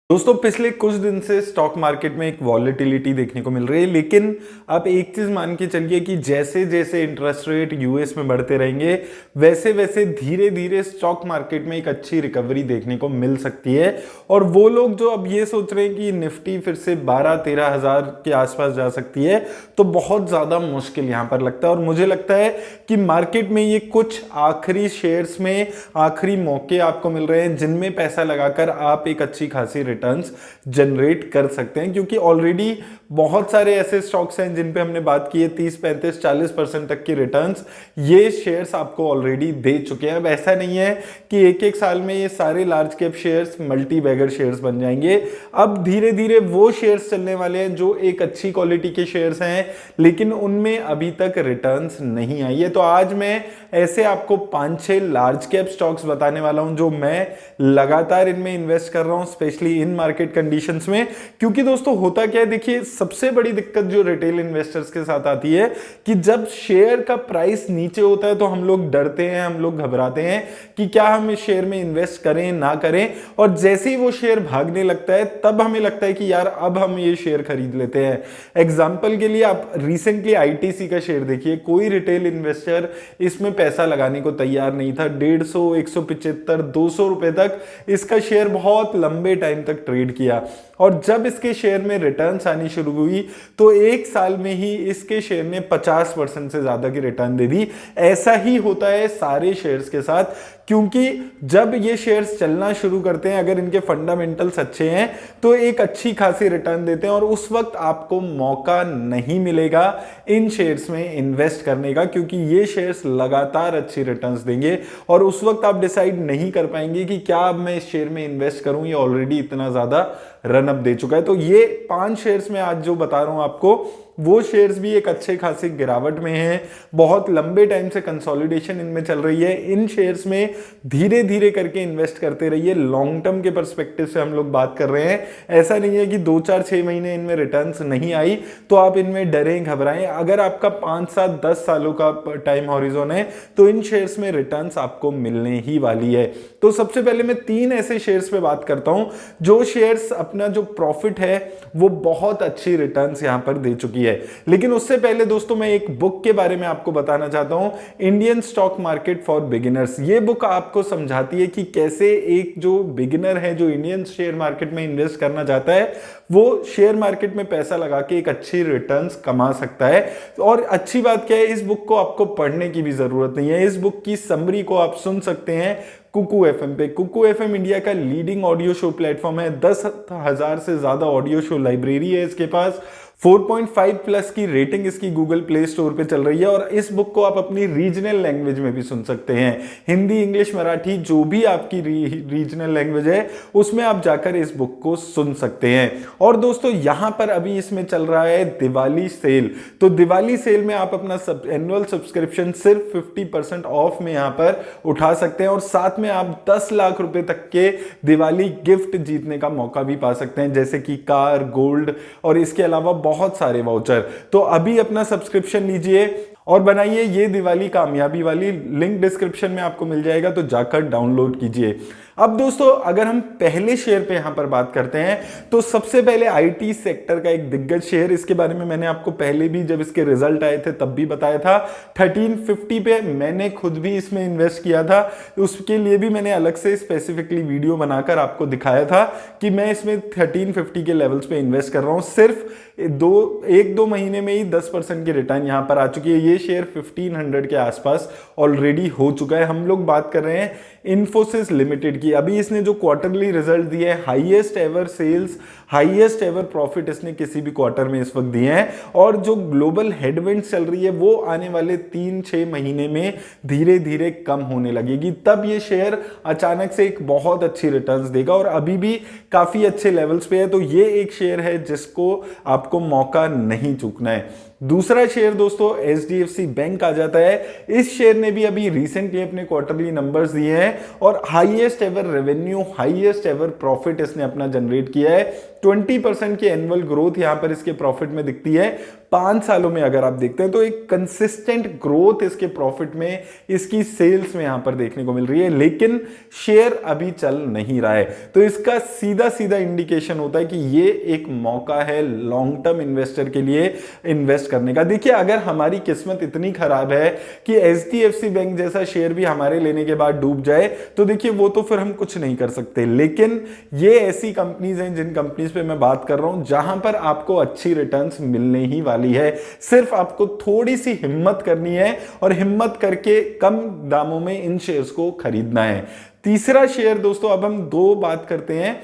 दोस्तों पिछले कुछ दिन से स्टॉक मार्केट में एक वॉलेटिलिटी देखने को मिल रही है, लेकिन आप एक चीज मान के चलिए कि जैसे जैसे इंटरेस्ट रेट यूएस में बढ़ते रहेंगे वैसे वैसे धीरे धीरे स्टॉक मार्केट में एक अच्छी रिकवरी देखने को मिल सकती है। और वो लोग जो अब ये सोच रहे हैं कि निफ्टी फिर से 12-13 हजार के आसपास जा सकती है, तो बहुत ज्यादा मुश्किल यहां पर लगता है। और मुझे लगता है कि मार्केट में ये कुछ आखिरी शेयर्स में आखिरी मौके आपको मिल रहे हैं जिनमें पैसा लगाकर आप एक अच्छी खासी रिटर्न्स जनरेट कर सकते हैं, क्योंकि ऑलरेडी बहुत सारे ऐसे स्टॉक्स हैं जिन पे हमने बात की है 30-35-40% तक की रिटर्न्स ये शेयर्स आपको ऑलरेडी दे चुके हैं। अब ऐसा नहीं है कि एक एक साल में ये सारे large cap shares multi bagger shares बन जाएंगे। अब धीरे धीरे वो शेयर्स चलने वाले हैं जो एक अच्छी क्वालिटी के शेयर्स हैं लेकिन उनमें अभी तक रिटर्न्स नहीं आई है। तो आज मैं ऐसे आपको 5-6 लार्ज कैप स्टॉक्स बताने वाला हूं जो मैं लगातार इनमें इन्वेस्ट कर रहा हूं, स्पेशली इन मार्केट कंडीशंस में। क्योंकि दोस्तों होता क्या है, देखिए सबसे बड़ी दिक्कत जो रिटेल इन्वेस्टर्स के साथ आती है कि जब शेयर का प्राइस नीचे होता है तो हम लोग डरते हैं, हम लोग घबराते हैं कि क्या हम इस शेयर में इन्वेस्ट करें ना करें। और जैसे ही वो शेयर भागने लगता है तब हमें लगता है कि यार अब हम ये शेयर खरीद लेते हैं। एग्जाम्पल के लिए आप रिसेंटली आईटीसी का शेयर देखिए, कोई रिटेल इन्वेस्टर इसमें पैसा लगाने को तैयार नहीं था। 150, 175, 200 रुपए तक इसका शेयर बहुत लंबे टाइम तक ट्रेड किया और जब इसके शेयर में रिटर्न्स आनी शुरू हुई तो एक साल में ही इसके शेयर ने 50% से ज्यादा की रिटर्न दे दी। ऐसा ही होता है सारे शेयर्स के साथ, क्योंकि जब ये शेयर्स चलना शुरू करते हैं अगर इनके फंडामेंटल्स अच्छे हैं तो एक अच्छी खासी रिटर्न देते हैं और उस वक्त आपको मौका नहीं मिलेगा इन शेयर्स में इन्वेस्ट करने का, क्योंकि ये शेयर्स लगातार अच्छी रिटर्न्स देंगे और उस वक्त आप डिसाइड नहीं कर पाएंगे कि क्या अब मैं इस शेयर में इन्वेस्ट करूं, ये ऑलरेडी इतना ज्यादा रन अप दे चुका है। तो ये 5 शेयर्स में आज जो बता रहा हूं आपको वो शेयर्स भी एक अच्छे खासी गिरावट में हैं, बहुत लंबे टाइम से कंसोलिडेशन इनमें चल रही है। इन शेयर्स में धीरे धीरे करके इन्वेस्ट करते रहिए। लॉन्ग टर्म के पर्सपेक्टिव से हम लोग बात कर रहे हैं, ऐसा नहीं है कि 2-4-6 महीने इनमें रिटर्न्स नहीं आई तो आप इनमें डरें घबराएं। अगर आपका 5-7-10 सालों का टाइम हॉरिजॉन है तो इन शेयर्स में रिटर्न्स आपको मिलने ही वाली है। तो सबसे पहले मैं 3 ऐसे शेयर्स पे बात करता हूं जो शेयर्स अपना जो प्रॉफिट है वो बहुत अच्छी रिटर्न्स यहां पर दे चुकी है। लेकिन उससे पहले दोस्तों मैं एक बुक के बारे में आपको बताना चाहता हूं, Indian stock market for beginners. ये बुक आपको समझाती है कि कैसे एक जो बिगिनर है जो इंडियन शेयर मार्केट में इन्वेस्ट करना चाहता है वो शेयर मार्केट में पैसा लगा के एक अच्छी रिटर्न्स कमा सकता है। और अच्छी बात क्या है, इस बुक को आपको पढ़ने की भी जरूरत नहीं है, इस बुक की समरी को आप सुन सकते हैं कुकू एफएम पे। कुकू एफएम इंडिया का लीडिंग ऑडियो शो प्लेटफॉर्म है, 10,000 से ज्यादा ऑडियो शो लाइब्रेरी है इसके पास, 4.5 प्लस की रेटिंग इसकी गूगल प्ले स्टोर पे चल रही है। और इस बुक को आप अपनी रीजनल लैंग्वेज में भी सुन सकते हैं, हिंदी, इंग्लिश, मराठी, जो भी आपकी रीजनल लैंग्वेज है उसमें आप जाकर इस बुक को सुन सकते हैं। और दोस्तों यहां पर अभी इसमें चल रहा है दिवाली सेल, तो दिवाली सेल में आप अपना एनुअल सब्सक्रिप्शन सिर्फ 50% ऑफ में यहां पर उठा सकते हैं और साथ में आप 10 लाख रुपए तक के दिवाली गिफ्ट जीतने का मौका भी पा सकते हैं, जैसे कि कार, गोल्ड और इसके अलावा बहुत सारे वाउचर। तो अभी अपना सब्सक्रिप्शन लीजिए और बनाइए ये दिवाली कामयाबी वाली, लिंक डिस्क्रिप्शन में आपको मिल जाएगा, तो जाकर डाउनलोड कीजिए। अब दोस्तों अगर हम पहले शेयर पे यहां पर बात करते हैं तो सबसे पहले आईटी सेक्टर का एक दिग्गज शेयर, इसके बारे में मैंने आपको पहले भी जब इसके रिजल्ट आए थे तब भी बताया था, 1350 पे मैंने खुद भी इसमें इन्वेस्ट किया था। उसके लिए भी मैंने अलग से स्पेसिफिकली वीडियो बनाकर आपको दिखाया था कि मैं इसमें 1350 के लेवल्स पे इन्वेस्ट कर रहा हूं। सिर्फ 1-2 महीने में ही 10% की रिटर्न यहां पर आ चुकी है। ये शेयर 1500 के आसपास ऑलरेडी हो चुका है। हम लोग बात कर रहे हैं इन्फोसिस लिमिटेड की। अभी इसने जो क्वार्टरली रिजल्ट दिए हैं, highest ever sales, highest ever profit इसने किसी भी क्वार्टर में इस वक्त दिए हैं। और जो ग्लोबल हेडविंड चल रही है वो आने वाले 3-6 महीने में धीरे धीरे कम होने लगेगी, तब ये शेयर अचानक से एक बहुत अच्छी रिटर्न्स देगा और अभी भी काफी अच्छे लेवल्स पे है। तो ये एक शेयर है जिसको आपको मौका नहीं चूकना है। दूसरा शेयर दोस्तों एचडीएफसी बैंक आ जाता है। इस शेयर ने भी अभी रिसेंटली अपने क्वार्टरली नंबर्स दिए हैं और highest ever revenue, highest ever profit इसने अपना जनरेट किया है। 20% की एनुअल ग्रोथ यहां पर इसके प्रॉफिट में दिखती है। 5 सालों में अगर आप देखते हैं तो एक कंसिस्टेंट ग्रोथ इसके प्रॉफिट में, इसकी सेल्स में यहां पर देखने को मिल रही है, लेकिन शेयर अभी चल नहीं रहा है। तो इसका सीधा सीधा इंडिकेशन होता है कि ये एक मौका है लॉन्ग टर्म इन्वेस्टर के लिए इन्वेस्ट करने का। देखिए, अगर हमारी किस्मत इतनी खराब है कि HDFC बैंक जैसा शेयर भी हमारे लेने के बाद डूब जाए, तो देखिए वो तो फिर हम कुछ नहीं कर सकते। लेकिन ये ऐसी कंपनीज हैं, जिन कंपनीज पे मैं बात कर रहा हूं, जहां पर आपको अच्छी रिटर्न्स मिलने ही वाली है। सिर्फ आपको थोड़ी सी हिम्मत करनी है और हिम्मत करके कम दामों में इन शेयर्स को खरीदना है। तीसरा शेयर दोस्तों, अब हम दो बात करते हैं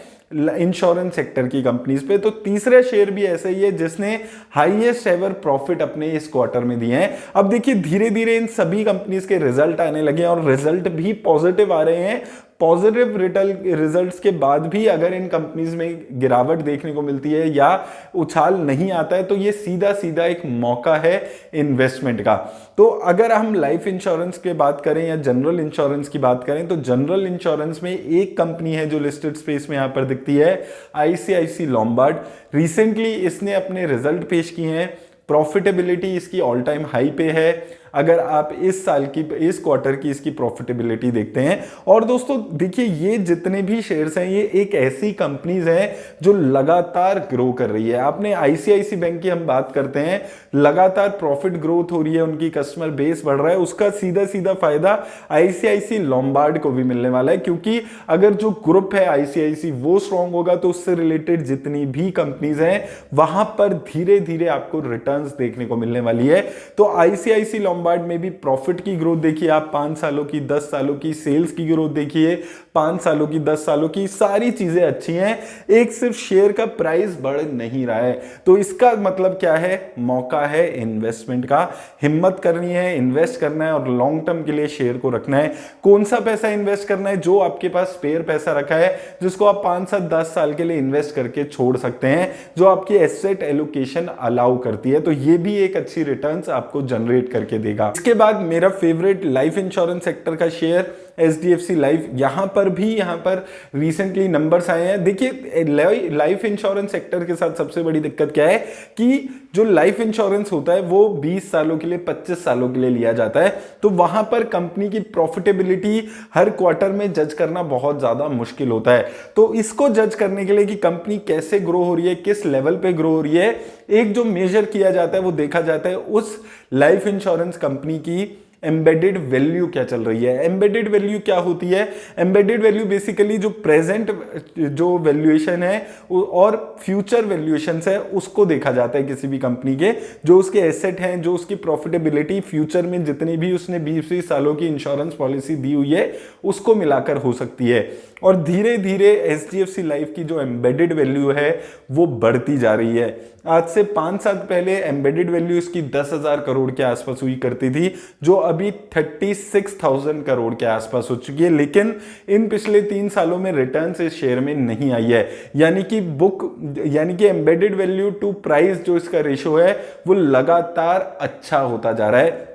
इंश्योरेंस सेक्टर की कंपनीज पे। तो तीसरा शेयर भी ऐसा ही है जिसने हाईएस्ट एवर प्रॉफिट अपने इस क्वार्टर में दिए हैं। अब देखिए, धीरे धीरे इन सभी कंपनीज के रिजल्ट आने लगे हैं और रिजल्ट भी पॉजिटिव आ रहे हैं। पॉजिटिव रिजल्ट्स के बाद भी अगर इन कंपनीज में गिरावट देखने को मिलती है या उछाल नहीं आता है, तो ये सीधा सीधा एक मौका है इन्वेस्टमेंट का। तो अगर हम लाइफ इंश्योरेंस की बात करें या जनरल इंश्योरेंस की बात करें, तो जनरल इंश्योरेंस में एक कंपनी है जो लिस्टेड स्पेस में यहां पर दिखती है, ICICI लॉम्बार्ड। रिसेंटली इसने अपने रिजल्ट पेश किए हैं, प्रॉफिटेबिलिटी इसकी ऑल टाइम हाई पे है। अगर आप इस साल की, इस क्वार्टर की इसकी प्रॉफिटेबिलिटी देखते हैं, और दोस्तों देखिए, ये जितने भी शेयर्स हैं, ये एक ऐसी कंपनीज हैं जो लगातार ग्रो कर रही है। आपने ICICI बैंक की हम बात करते हैं, लगातार प्रॉफिट ग्रोथ हो रही है, उनकी कस्टमर बेस बढ़ रहा है, उसका सीधा सीधा फायदा ICICI लॉम्बार्ड को भी मिलने वाला है। क्योंकि अगर जो ग्रुप है ICICI वो स्ट्रांग होगा, तो उससे रिलेटेड जितनी भी कंपनीज हैं वहां पर धीरे धीरे आपको रिटर्न्स देखने को मिलने वाली है। तो ICICI लॉम्बार्ड में भी प्रॉफिट की ग्रोथ देखिए आप, 5 सालों की, 10 सालों की, सेल्स की ग्रोथ देखिए 5 सालों की, 10 सालों की, सारी चीजें अच्छी हैं। एक सिर्फ शेयर का प्राइस बढ़ नहीं रहा है। तो इसका मतलब क्या है? मौका है इन्वेस्टमेंट का। हिम्मत करनी है, इन्वेस्ट करना है और लॉन्ग टर्म के लिए शेयर को रखना है। कौन सा पैसा इन्वेस्ट करना है? जो आपके पास स्पेयर पैसा रखा है, जिसको आप 5 से 10 साल के लिए इन्वेस्ट करके छोड़ सकते हैं, जो आपकी एसेट एलोकेशन अलाउ करती है। तो ये भी एक अच्छी रिटर्न्स आपको जनरेट करके देगा। इसके बाद मेरा फेवरेट लाइफ इंश्योरेंस सेक्टर का शेयर HDFC लाइफ, यहां पर रिसेंटली नंबर्स आए हैं। देखिए, लाइफ इंश्योरेंस सेक्टर के साथ सबसे बड़ी दिक्कत क्या है कि जो लाइफ इंश्योरेंस होता है वो 20 सालों के लिए, 25 सालों के लिए लिया जाता है। तो वहां पर कंपनी की प्रॉफिटेबिलिटी हर क्वार्टर में जज करना बहुत ज्यादा मुश्किल होता है। तो इसको जज करने के लिए कि कंपनी कैसे ग्रो हो रही है, किस लेवल पे ग्रो हो रही है, एक जो मेजर किया जाता है वो देखा जाता है उस लाइफ इंश्योरेंस कंपनी की एम्बेडेड वैल्यू क्या चल रही है। एम्बेडेड वैल्यू क्या होती है? एम्बेडेड वैल्यू बेसिकली जो प्रेजेंट जो वैल्यूएशन है और फ्यूचर वैल्यूएशन है, उसको देखा जाता है किसी भी कंपनी के। जो उसके एसेट हैं, जो उसकी प्रॉफिटेबिलिटी फ्यूचर में जितनी भी उसने 20 सालों की इंश्योरेंस पॉलिसी दी हुई है, उसको मिलाकर हो सकती है। और धीरे धीरे HDFC लाइफ की जो एम्बेडेड वैल्यू है वो बढ़ती जा रही है। आज से 5 साल पहले एम्बेडेड वैल्यू इसकी 10,000 करोड़ के आसपास हुई करती थी, जो अभी 36,000 करोड़ के आसपास हो चुकी है। लेकिन इन पिछले 3 सालों में रिटर्न इस शेयर में नहीं आई है। यानी कि एम्बेडेड वैल्यू टू प्राइस जो इसका रेशो है वो लगातार अच्छा होता जा रहा है।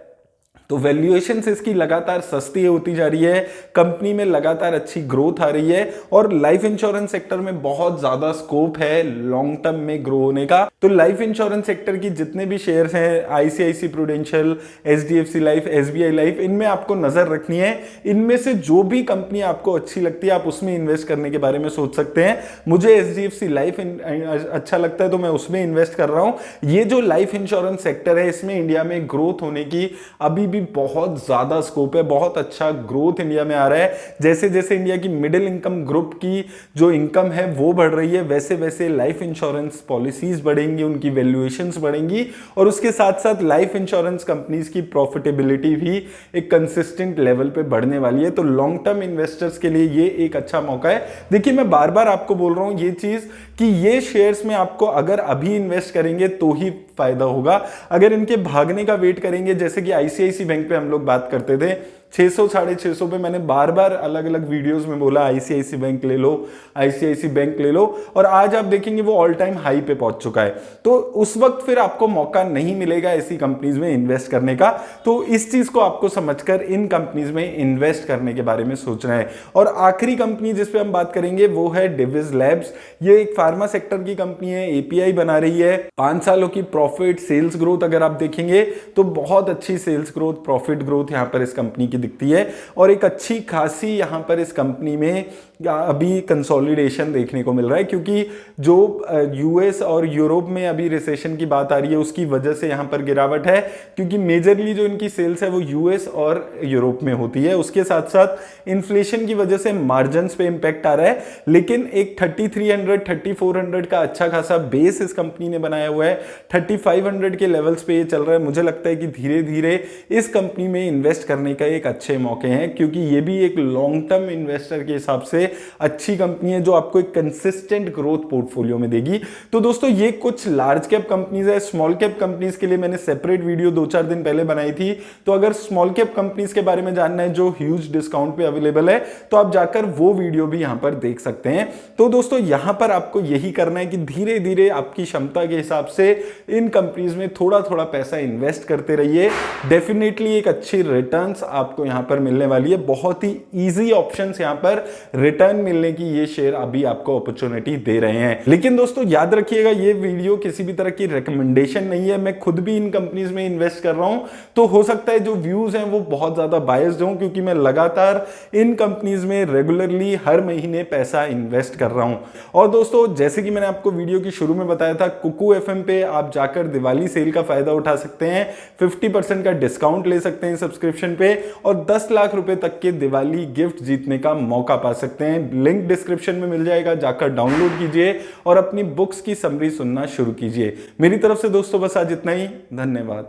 तो वैल्यूएशन से इसकी लगातार सस्ती होती जा रही है, कंपनी में लगातार अच्छी ग्रोथ आ रही है और लाइफ इंश्योरेंस सेक्टर में बहुत ज्यादा स्कोप है लॉन्ग टर्म में ग्रो होने का। तो लाइफ इंश्योरेंस सेक्टर की जितने भी शेयर्स हैं, ICICI prudential, HDFC life, SBI life, इनमें आपको नजर रखनी है। इनमें से जो भी कंपनी आपको अच्छी लगती है आप उसमें इन्वेस्ट करने के बारे में सोच सकते हैं। मुझे HDFC लाइफ अच्छा लगता है तो मैं उसमें इन्वेस्ट कर रहा हूं। ये जो लाइफ इंश्योरेंस सेक्टर है, इसमें इंडिया में ग्रोथ होने की अभी भी बहुत ज्यादा स्कोप है। बहुत अच्छा ग्रोथ इंडिया में आ रहा है। जैसे जैसे इंडिया की मिडिल इनकम ग्रुप की जो इनकम है वो बढ़ रही है, वैसे वैसे लाइफ इंश्योरेंस पॉलिसीज बढ़ेंगी, उनकी वैल्यूएशंस बढ़ेंगी और उसके साथ साथ लाइफ इंश्योरेंस कंपनीज की प्रॉफिटेबिलिटी भी एक कंसिस्टेंट लेवल पे बढ़ने वाली है। तो लॉन्ग टर्म इन्वेस्टर्स के लिए ये एक अच्छा मौका है। देखिए, मैं बार बार आपको बोल रहा हूं ये चीज कि ये शेयर्स में आपको अगर अभी इन्वेस्ट करेंगे तो ही फायदा होगा। अगर इनके भागने का वेट करेंगे, जैसे कि ICICI बैंक पे हम लोग बात करते थे, 600 650 पे मैंने बार बार अलग अलग वीडियोस में बोला आईसीआईसी बैंक ले लो, आईसीआईसी बैंक ले लो, और आज आप देखेंगे वो ऑल टाइम हाई पे पहुंच चुका है। तो उस वक्त फिर आपको मौका नहीं मिलेगा ऐसी कंपनीज में इन्वेस्ट करने का। तो इस चीज को आपको समझकर इन कंपनीज में इन्वेस्ट करने के बारे में सोचना है। और आखिरी कंपनी जिस पे हम बात करेंगे वो है डिविज लैब्स। ये एक फार्मा सेक्टर की कंपनी है, एपीआई बना रही है। 5 सालों की प्रॉफिट सेल्स ग्रोथ अगर आप देखेंगे तो बहुत अच्छी सेल्स ग्रोथ, प्रॉफिट ग्रोथ यहां पर इस कंपनी की दिखती है। और एक अच्छी खासी यहां पर इस कंपनी में अभी कंसोलिडेशन देखने को मिल रहा है, क्योंकि जो यूएस और यूरोप में अभी रिसेशन की बात आ रही है उसकी वजह से यहां पर गिरावट है, क्योंकि मेजरली जो इनकी सेल्स है वो यूएस और यूरोप में होती है। उसके साथ साथ इन्फ्लेशन की वजह से मार्जिन पे इंपैक्ट आ रहा है, लेकिन एक 3300 3400 का अच्छा खासा बेस इस कंपनी ने बनाया हुआ है। 3500 के लेवल्स पे ये चल रहा है। मुझे लगता है कि धीरे धीरे इस कंपनी में इन्वेस्ट करने का एक अच्छे मौके हैं, क्योंकि ये भी एक लॉन्ग टर्म इन्वेस्टर के हिसाब से अच्छी कंपनी है जो आपको एक कंसिस्टेंट ग्रोथ पोर्टफोलियो में देगी। तो दोस्तों ये कुछ लार्ज कैप कंपनीज है। स्मॉल कैप कंपनीज के लिए मैंने सेपरेट वीडियो 2-4 दिन पहले बनाई थी, तो अगर स्मॉल कैप कंपनीज के बारे में जानना है जो ह्यूज डिस्काउंट पे अवेलेबल है तो आप जाकर वो वीडियो भी यहां पर देख सकते हैं। तो दोस्तों यहां पर आपको यही करना है कि धीरे धीरे आपकी क्षमता के हिसाब से इन कंपनीज में थोड़ा थोड़ा पैसा इन्वेस्ट करते रहिए। डेफिनेटली एक अच्छी रिटर्न्स आपको यहां पर मिलने वाली है। बहुत ही ईजी ऑप्शंस यहां पर रिटर्न मिलने की ये शेयर अभी आपको अपॉर्चुनिटी दे रहे हैं। लेकिन दोस्तों याद रखिएगा ये वीडियो किसी भी तरह की रिकमेंडेशन नहीं है। मैं खुद भी इन कंपनीज में इन्वेस्ट कर रहा हूं, तो हो सकता है जो व्यूज हैं वो बहुत ज्यादा बायस्ड हों, क्योंकि मैं लगातार इन कंपनीज में रेगुलरली हर महीने पैसा इन्वेस्ट कर रहा हूं। और दोस्तों जैसे कि मैंने आपको वीडियो की शुरू में बताया था, कुकू एफएम पे आप जाकर दिवाली सेल का फायदा उठा सकते हैं। 50% का डिस्काउंट ले सकते हैं सब्सक्रिप्शन पे, और 10 लाख रुपए तक के दिवाली गिफ्ट जीतने का मौका पा सकते हैं। लिंक डिस्क्रिप्शन में मिल जाएगा, जाकर डाउनलोड कीजिए और अपनी बुक्स की समरी सुनना शुरू कीजिए। मेरी तरफ से दोस्तों बस आज इतना ही। धन्यवाद।